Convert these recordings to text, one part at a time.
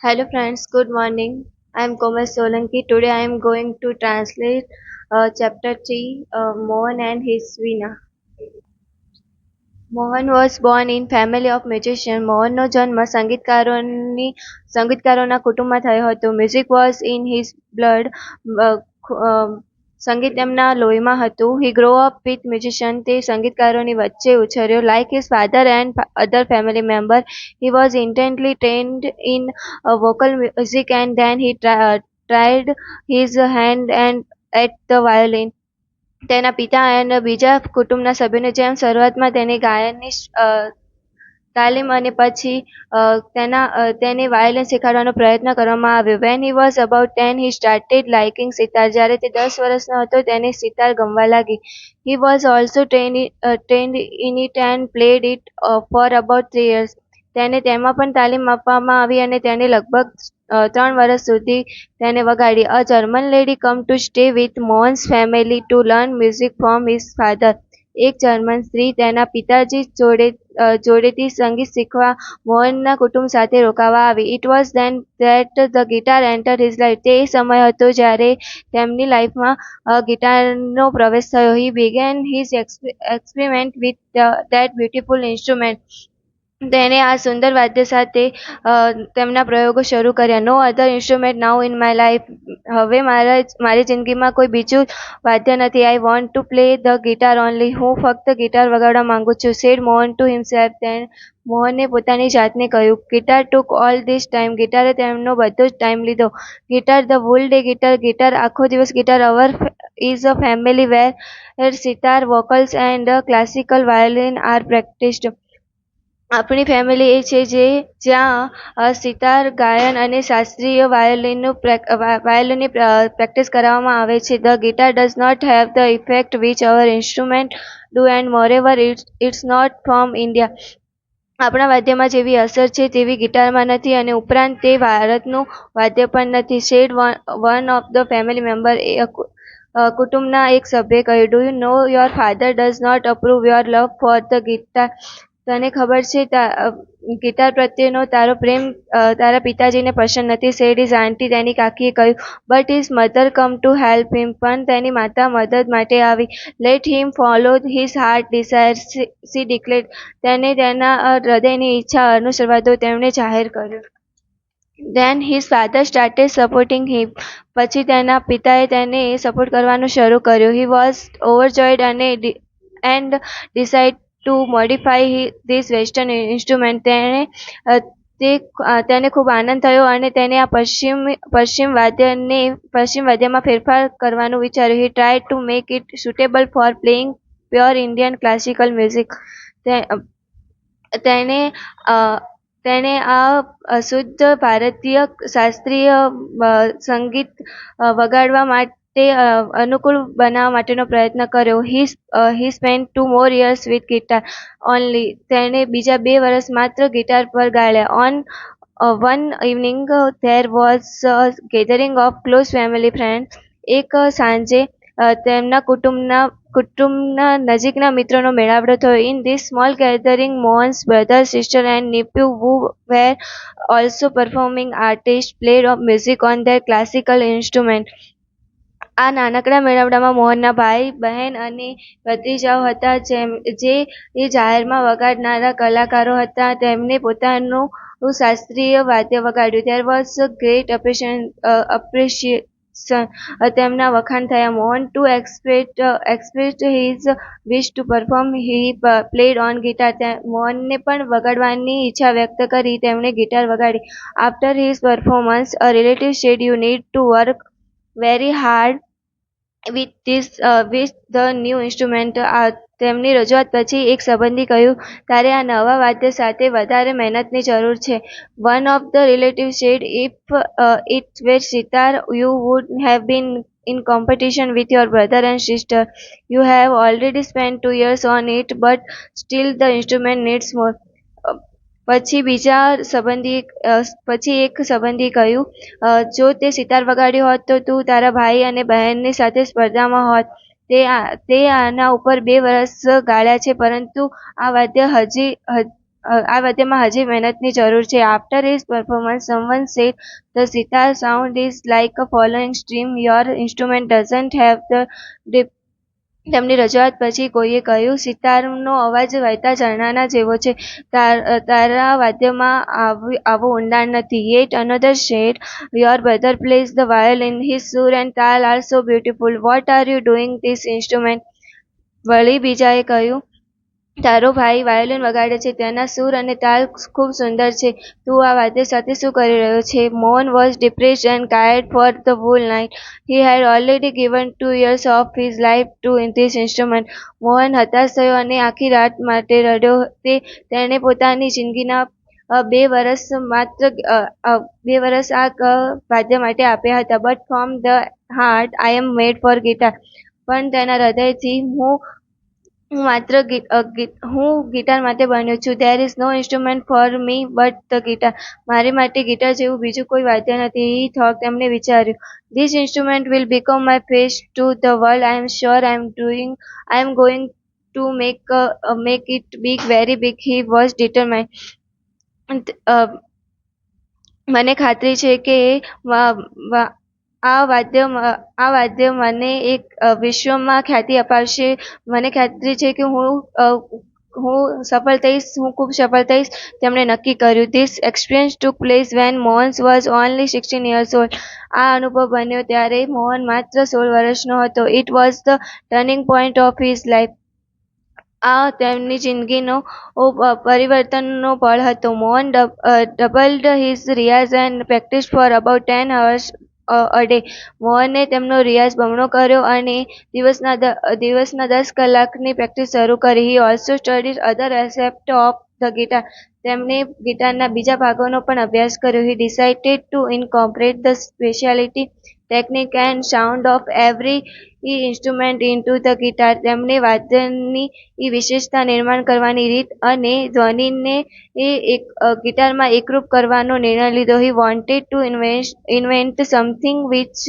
Hello friends, good morning. I am Komal Solanki. Today I am going to translate chapter 3, Mohan and his Veena. Mohan was born in family of musicians. મોહનનો જન્મ સંગીતકારોના કુટુંબમાં થયો હતો. Music was in his blood. અ, અ, સંગીત તેમના લોહીમાં હતું. He grew up with musicians. તે સંગીતકારોની વચ્ચે ઉછર્યો. Like his father and other family members, he was intently trained in vocal music and then he tried his hand and at the violin. તેના પિતા અને બીજા કુટુંબના સભ્યોની જેમ શરૂઆતમાં તેને ગાયનની તાલીમ અને પછી તેને વાયોલિન શીખવાડવાનો પ્રયત્ન કરવામાં આવ્યો. When he was about 10, he started liking sitar. જ્યારે તે 10 વર્ષનો હતો તેને સિતાર ગમવા લાગી. He was also trained in it and played it for about 3 years. તેને તેમાં પણ તાલીમ આપવામાં આવી અને તેને લગભગ 3 વર્ષ સુધી તેને વગાડી. A German lady come to stay with Mohan's family to learn music from his father. એક જર્મન સ્ત્રી તેના પિતાજી જોડેથી સંગીત શીખવા મોહનના કુટુંબ સાથે રોકાવા આવી. It was then that the guitar entered his life. તે સમય હતો જ્યારે તેમની લાઈફમાં ગિટારનો પ્રવેશ થયો. He began his experiment with that beautiful instrument. તેને આ સુંદર વાદ્ય સાથે તેમના પ્રયોગો શરૂ કર્યા. No other instrument now in my life. હવે મારી જિંદગીમાં કોઈ બીજું વાદ્ય નથી. I want to play the guitar only. હું ફક્ત ગિટાર વગાડવા માંગુ છું. Said Mohan to himself. મોહને પોતાની જાતને કહ્યું. Guitar took all this time. ગિટારે તેમનો બધો જ ટાઈમ લીધો. Guitar the full day. Guitar આખો દિવસ. Guitar our is a family where sitar vocals and classical violin are પ્રેક્ટિસ્ડ. આપણી ફેમિલી એ છે જ્યાં સિતાર ગાયન અને શાસ્ત્રીય વાયોલિનની પ્રેક્ટિસ કરાવવામાં આવે છે. The guitar does not have the effect which our instrument do and moreover it's not from India. આપણા વાદ્યમાં જેવી અસર છે તેવી ગિટારમાં નથી અને ઉપરાંત તે ભારતનું વાદ્ય પણ નથી. Said one of the family member. કુટુંબના એક સભ્યે કહ્યું. Do you know your father does not approve your love for the guitar. તને ખબર છે ગિટાર પ્રત્યેનો તારો પ્રેમ તારા પિતાજીને પસંદ નથી. Said his aunty. તેની કાકીએ કહ્યું. But his mother come to help him. પણ તેની માતા મદદ માટે આવી. Let him follow his heart desire she declared. તેને તેના હૃદયની ઈચ્છા અનુસરવા દો, તેમણે જાહેર કર્યું. Then his father started supporting him. પછી તેના પિતાએ તેને સપોર્ટ કરવાનું શરૂ કર્યું. He was overjoyed and decided to modify this western instrument. તેને ખૂબ આનંદ થયો અને તેને આ પશ્ચિમ વાદ્યમાં ફેરફાર કરવાનું વિચાર્યું. He tried to make it suitable for playing pure Indian classical music. તેણે આ શુદ્ધ ભારતીય શાસ્ત્રીય સંગીત વગાડવા માટે અનુકૂળ બનાવવા માટેનો પ્રયત્ન કર્યો. He spent 2 more years with guitar only. તેણે બીજા 2 વર્ષ માત્ર ગિટાર પર ગાળ્યા. On one evening there was a gathering of close family friends. એક સાંજે તેમના કુટુંબના નજીકના મિત્રોનો મેળાવડો થયો. In this small gathering, Mohan's brother, sister and nephew, who were also performing artists, played music on their classical instrument. આ નાનકડા મેળાવડામાં મોહનના ભાઈ, બહેન અને ભત્રીજાઓ હતા જે જાહેરમાં વગાડનારા કલાકારો હતા. તેમણે પોતાનું શાસ્ત્રીય વાદ્ય વગાડ્યું. There was a great appreciation. તેમના વખાણ થયા. Mohan to express his wish to perform, he played on guitar. મોહનને પણ વગાડવાની ઈચ્છા વ્યક્ત કરી. તેમણે ગિટાર વગાડી. After his performance, a relative said, "You need to work very hard with the new instrument." તેમની રજૂઆત પછી એક સંબંધી કહ્યું, તારે આ નવા વાદ્ય સાથે વધારે મહેનતની જરૂર છે. One of the relatives said, if it were sitar, you would have been in competition with your brother and sister. You have already spent 2 years on it, but still the instrument needs more. પછી એક સંબંધી કહ્યું, જો તે સિતાર વગાડ્યો હોત તો તું તારા ભાઈ અને બહેનની સાથે સ્પર્ધામાં હોત. તે આના ઉપર 2 વર્ષ ગાળ્યા છે, પરંતુ આ વાદ્ય આ વાદ્યમાં હજી મહેનતની જરૂર છે. After his performance someone said the sitar sound is like a flowing stream. Your instrument doesn't have the depth. તેમની રજૂઆત પછી કોઈએ કહ્યું, સિતારનો અવાજ વહેતા ઝરણાના જેવો છે. તારા વાદ્યમાં આવું ઊંડાણ નથી. Yet another said, your brother plays the violin. His sur and tal are so beautiful. What are you doing this instrument? વળી બીજાએ કહ્યું, તારો ભાઈ વાયોલિન વગાડે છે, તેના સૂર અને તાલ ખૂબ સુંદર છે. તું આ વાદ્ય સાથે શું કરી રહ્યો છે? Mohan was depressed and cried for the whole night. He had already given 2 years of his life to this instrument. Mohan હતાશ થયો અને આખી રાત માટે રડ્યો. તેણે પોતાની જિંદગીના 2 વર્ષ આ વાદ્ય માટે આપ્યા હતા. But from the heart I am made for guitar. પણ તેના હૃદયથી હું ગિટાર માટે બન્યો છું. There is no instrument for me but the guitar. મારી માટે ગિટાર જેવું બીજું કોઈ વાદ્ય નથી. He thought. તેમણે વિચાર્યું, this instrument will become my face to the world. I am sure I am going to make it big, very big. He was determined. મને ખાતરી છે કે આ વાદ્ય મને એક વિશ્વમાં ખ્યાતિ અપાવશે. મને ખાતરી છે કે હું ખૂબ સફળ થઈશ. તેમણે નક્કી કર્યું. This experience took place when Mohan was only 16 years old. આ અનુભવ બન્યો ત્યારે મોહન માત્ર 16 વર્ષનો હતો. It was the turning point of his life. આ તેમની જિંદગીનો પરિવર્તનનો પળ હતો. Mohan doubled his Riyaz and practiced for about 10 hours a day. મોહને તેમનો રિયાઝ બમણો કર્યો અને દિવસના 10 કલાકની પ્રેક્ટિસ શરૂ કરી. He also studied other aspects of the guitar. તેમણે ગિટારના બીજા ભાગોનો પણ અભ્યાસ કર્યો. He decided to incorporate the specialty, technique and sound of every instrument into the guitar. તેમણે વાદ્યની વિશેષતા, નિર્માણ કરવાની રીત અને ધ્વનિને ગિટારમાં એકરૂપ કરવાનો નિર્ણય લીધો. He wanted to invent something which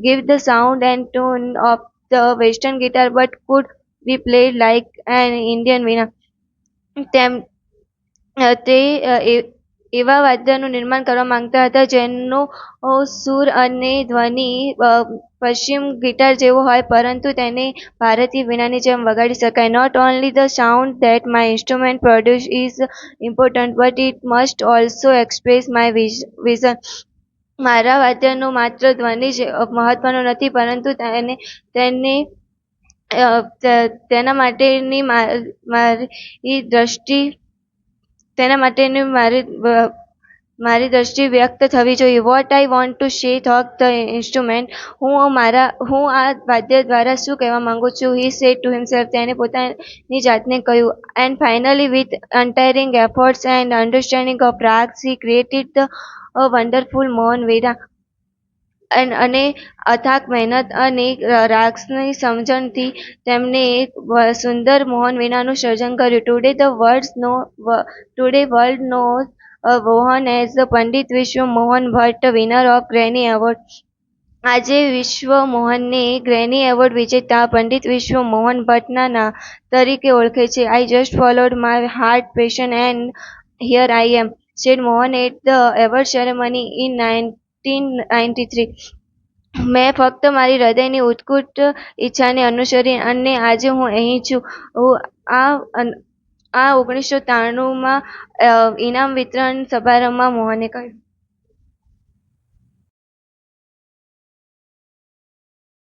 gave the sound and tone of the western guitar but could be played like an Indian veena. તે એવા વાદ્યનું નિર્માણ કરવા માંગતા હતા જેનો સૂર અને ધ્વનિ પશ્ચિમ ગિટાર જેવો હોય પરંતુ તેને ભારતીય વીણાની જેમ વગાડી શકાય. Not only the sound that my instrument produces is important, but it must also express my vision. મારા વાદ્યનો માત્ર ધ્વનિ જ મહત્વનો નથી પરંતુ તેના માટેની મારી દ્રષ્ટિ વ્યક્ત થવી જોઈએ. What I want to say, thought the instrument. હું આ વાદ્ય દ્વારા શું કહેવા માંગુ છું? He said to himself. તેણે પોતાની જાતને કહ્યું. And finally, with untiring efforts and understanding of rags, he created the wonderful Mohan Veena. અને અથાગ મહેનત અને રાગ્સની સમજણથી તેમણે એક સુંદર મોહન વીણાનું સર્જન કર્યું. Today world knows Mohan as the Pandit વિશ્વ Mohan Bhatt, winner of Grammy Award. આજે વિશ્વ મોહનને ગ્રેમી એવોર્ડ વિજેતા પંડિત વિશ્વ મોહન ભટ્ટના તરીકે ઓળખે છે. I just followed my heart passion and here I am, said Mohan at the award ceremony in 1993. મેં ફક્ત મારી હૃદયની ઉત્કટ ઈચ્છાને અનુસરી અને આજે હું અહીં છું. આ 1993માં ઇનામ વિતરણ સમારંભમાં મોહને કહ્યું.